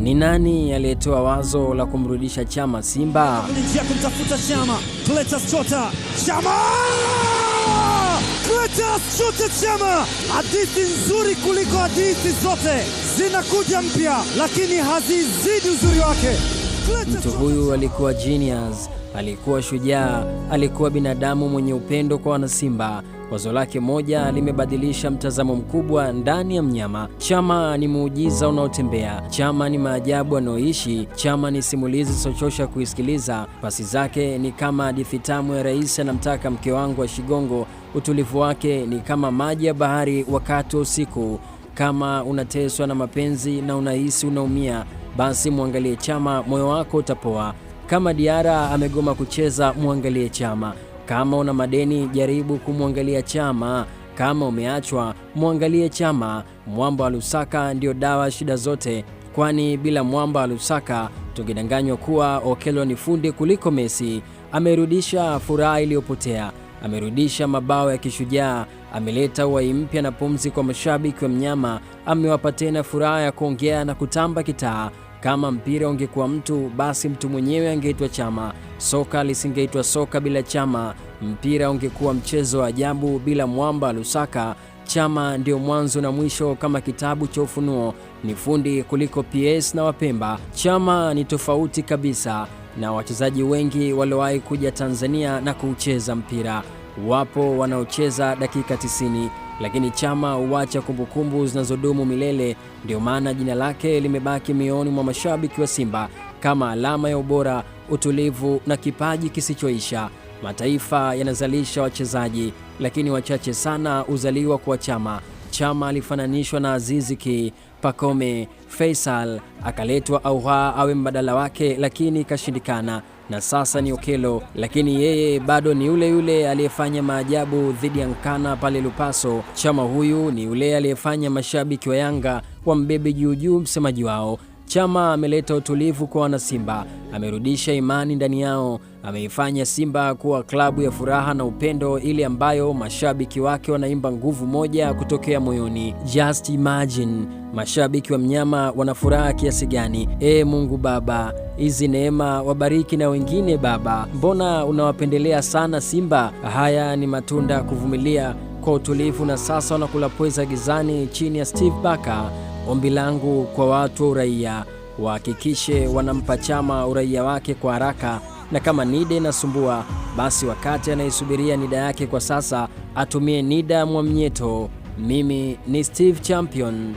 Ni nani aliyetoa wazo la kumrudisha Chama Simba? Kumtafuta Chama, Clatous Chota, Chama! Clatous Chota Chama! Hadithi nzuri kuliko hadithi zote. Zinakuja mpya, lakini hazizidi uzuri wake. Mtu huyu alikuwa genius, alikuwa shujaa, alikuwa binadamu mwenye upendo kwa wanasimba. Wazo lake moja limebadilisha mtazamo mkubwa ndani ya mnyama. Chama ni muujiza unaotembea. Chama ni maajabu anaoishi. Chama ni simulizi sochosha kuisikiliza. Pasi zake ni kama hadithi tamu ya rais anamtaka mke wangu wa Shigongo. Utulivu wake ni kama maji ya bahari wakati wa usiku. Kama unateswa na mapenzi na unahisi unaumia, basi muangalie Chama, moyo wako utapoa. Kama Diara amegoma kucheza, muangalie Chama. Kama una madeni, jaribu kumwangalia Chama. Kama umeachwa, muangalie Chama. Mwamba wa Lusaka ndio dawa shida zote, kwani bila mwamba wa Lusaka tungedanganywa kuwa Okello ni fundi kuliko Messi. Amerudisha furaha iliyopotea, amerudisha mabao ya kishujaa, ameleta uhai mpya na pumzi kwa mashabiki wa mnyama, amewapa tena furaha ya kuongea na kutamba kitaa. Kama mpira ungekuwa mtu, basi mtu mwenyewe angeitwa Chama. Soka lisingeitwa soka bila Chama. Mpira ungekuwa mchezo wa ajabu bila mwamba Lusaka. Chama ndio mwanzo na mwisho kama kitabu cha Ufunuo. Ni fundi kuliko PS na Wapemba. Chama ni tofauti kabisa na wachezaji wengi waliowahi kuja Tanzania na kucheza mpira. Wapo wanaocheza dakika 90, lakini Chama huacha kumbukumbu zinazodumu milele. Ndio maana jina lake limebaki mioyoni mwa mashabiki wa Simba kama alama ya ubora, utulivu na kipaji kisichoisha. Mataifa yanazalisha wachezaji, lakini wachache sana uzaliwa kwa Chama. Chama alifananishwa na Aziz Ki, Pacome, Faisal, akaletwa Auha awe mbadala wake, lakini ikashindikana. Na sasa ni Okello, lakini yeye bado ni yule yule aliyefanya maajabu dhidi ya Nkana pale Lupaso. Chama huyu ni yule aliyefanya mashabiki wa Yanga wambebe juu msemaji wao. Chama ameleta utulivu kwa wanasimba, amerudisha imani ndani yao, ameifanya Simba kuwa klabu ya furaha na upendo, ile ambayo mashabiki wake wanaimba nguvu moja kutokea moyoni. Just imagine, mashabiki wa mnyama wana furaha kiasi gani? Mungu Baba, hizi neema wabariki na wengine Baba. Mbona unawapendelea sana Simba? Haya ni matunda ya kuvumilia kwa utulivu, na sasa wanakula pweza gizani chini ya Steve Barker. Ombi langu kwa watu wa uraia, wahakikishe wanampa Chama uraia wake kwa haraka, na kama NIDA inasumbua, basi wakati anaisubiria NIDA yake kwa sasa atumie NIDA Mwamnyeto. Mimi ni Steve Champion.